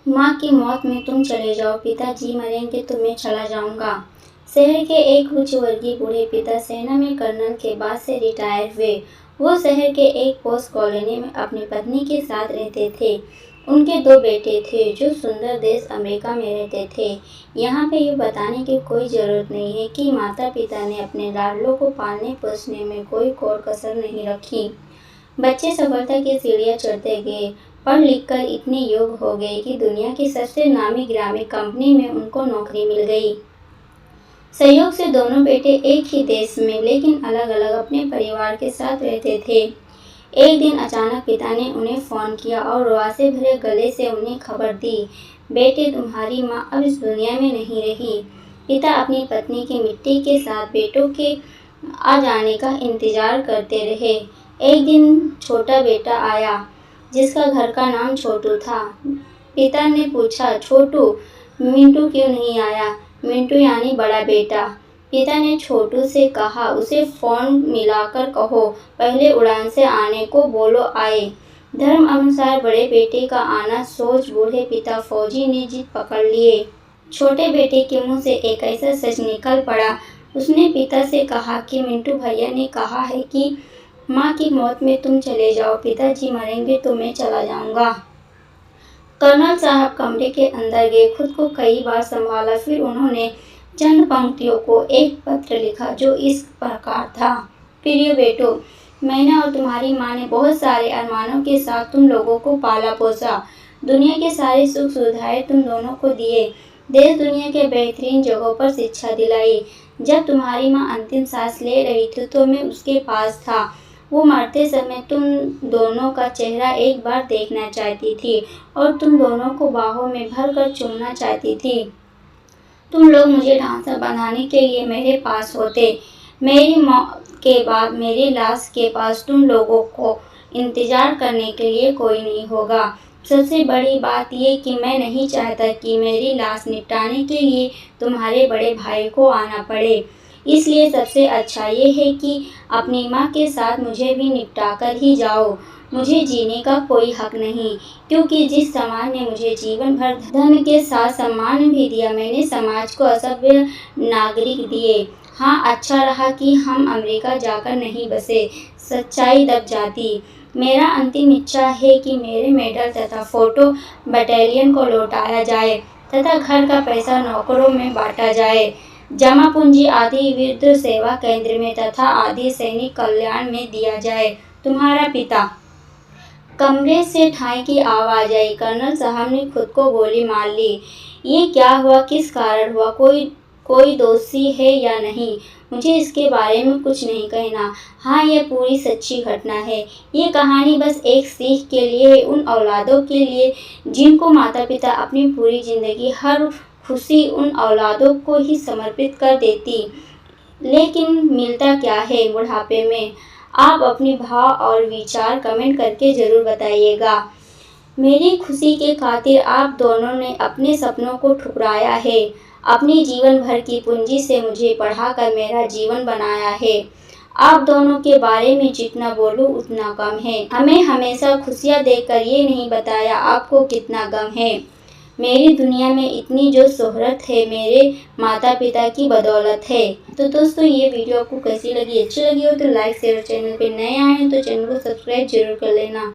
माँ की मौत में तुम चले जाओ, पिताजी मरेंगे तो मैं चला जाऊंगा। शहर के एक उच्च वर्गीय बूढ़े पिता सेना में कर्नल के बाद से रिटायर हुए। वो शहर के एक पोस्ट कॉलोनी में अपनी पत्नी के साथ रहते थे। उनके दो बेटे थे जो सुंदर देश अमेरिका में रहते थे। यहाँ पे ये बताने की कोई ज़रूरत नहीं है कि माता पिता ने अपने लाडलों को पालने पोसने में कोई कोर कसर नहीं रखी। बच्चे सफलता की सीढ़ियां चढ़ते गए, पढ़ लिख कर इतने योग्य हो गए कि दुनिया की सबसे नामी गिरामी कंपनी में उनको नौकरी मिल गई। संयोग से दोनों बेटे एक ही देश में लेकिन अलग अलग अपने परिवार के साथ रहते थे। एक दिन अचानक पिता ने उन्हें फ़ोन किया और रुआ से भरे गले से उन्हें खबर दी, बेटे तुम्हारी माँ अब इस दुनिया में नहीं रही। पिता अपनी पत्नी की मिट्टी के साथ बेटों के आ जाने का इंतजार करते रहे। एक दिन छोटा बेटा आया जिसका घर का नाम छोटू था। पिता ने पूछा, छोटू, मिंटू क्यों नहीं आया? मिंटू यानी बड़ा बेटा। पिता ने छोटू से कहा, उसे फ़ोन मिलाकर कहो, पहले उड़ान से आने को बोलो आए। धर्म अनुसार बड़े बेटे का आना सोच बूढ़े पिता फौजी ने जिद पकड़ लिए। छोटे बेटे के मुंह से एक ऐसा सच निकल पड़ा। उसने पिता से कहा कि मिंटू भैया ने कहा है कि माँ की मौत में तुम चले जाओ, पिताजी मरेंगे तो मैं चला जाऊंगा। कर्नल साहब कमरे के अंदर गए, खुद को कई बार संभाला, फिर उन्होंने चंद पंक्तियों को एक पत्र लिखा जो इस प्रकार था। प्रिय बेटो, मैंने और तुम्हारी माँ ने बहुत सारे अरमानों के साथ तुम लोगों को पाला पोसा। दुनिया के सारे सुख सुविधाएं तुम दोनों को दिए, देश दुनिया के बेहतरीन जगहों पर शिक्षा दिलाई। जब तुम्हारी माँ अंतिम सांस ले रही थी तो मैं उसके पास था। वो मरते समय तुम दोनों का चेहरा एक बार देखना चाहती थी और तुम दोनों को बाहों में भर कर चूमना चाहती थी। तुम लोग मुझे ढांचा बनाने के लिए मेरे पास होते। मेरी मौत के बाद मेरी लाश के पास तुम लोगों को इंतजार करने के लिए कोई नहीं होगा। सबसे बड़ी बात ये कि मैं नहीं चाहता कि मेरी लाश निपटाने के लिए तुम्हारे बड़े भाई को आना पड़े। इसलिए सबसे अच्छा ये है कि अपनी माँ के साथ मुझे भी निपटा कर ही जाओ। मुझे जीने का कोई हक नहीं, क्योंकि जिस समाज ने मुझे जीवन भर धन के साथ सम्मान भी दिया, मैंने समाज को असभ्य नागरिक दिए। हाँ, अच्छा रहा कि हम अमेरिका जाकर नहीं बसे, सच्चाई दब जाती। मेरा अंतिम इच्छा है कि मेरे मेडल तथा फोटो बटालियन को लौटाया जाए तथा घर का पैसा नौकरों में बांटा जाए। जमा पूंजी आदि वृद्ध सेवा केंद्र में तथा आदि सैनिक कल्याण में दिया जाए। तुम्हारा पिता। कमरे से ठाई की आवाज आई। कर्नल साहब ने खुद को गोली मार ली। ये क्या हुआ? किस कारण हुआ? कोई दोषी है या नहीं? मुझे इसके बारे में कुछ नहीं कहना। हाँ, यह पूरी सच्ची घटना है। ये कहानी बस एक सीख के लिए है, उन औलादों के लिए जिनको माता पिता अपनी पूरी जिंदगी हर खुशी उन औलादों को ही समर्पित कर देती। लेकिन मिलता क्या है बुढ़ापे में? आप अपने भाव और विचार कमेंट करके ज़रूर बताइएगा। मेरी खुशी के खातिर आप दोनों ने अपने सपनों को ठुकराया है, अपनी जीवन भर की पूंजी से मुझे पढ़ाकर मेरा जीवन बनाया है। आप दोनों के बारे में जितना बोलूं उतना कम है। हमें हमेशा खुशियां देकर ये नहीं बताया आपको कितना गम है। मेरी दुनिया में इतनी जो शोहरत है मेरे माता पिता की बदौलत है। तो दोस्तों, ये वीडियो आपको कैसी लगी? अच्छी लगी हो तो लाइक शेयर, चैनल पे नए आए हैं तो चैनल को सब्सक्राइब जरूर कर लेना।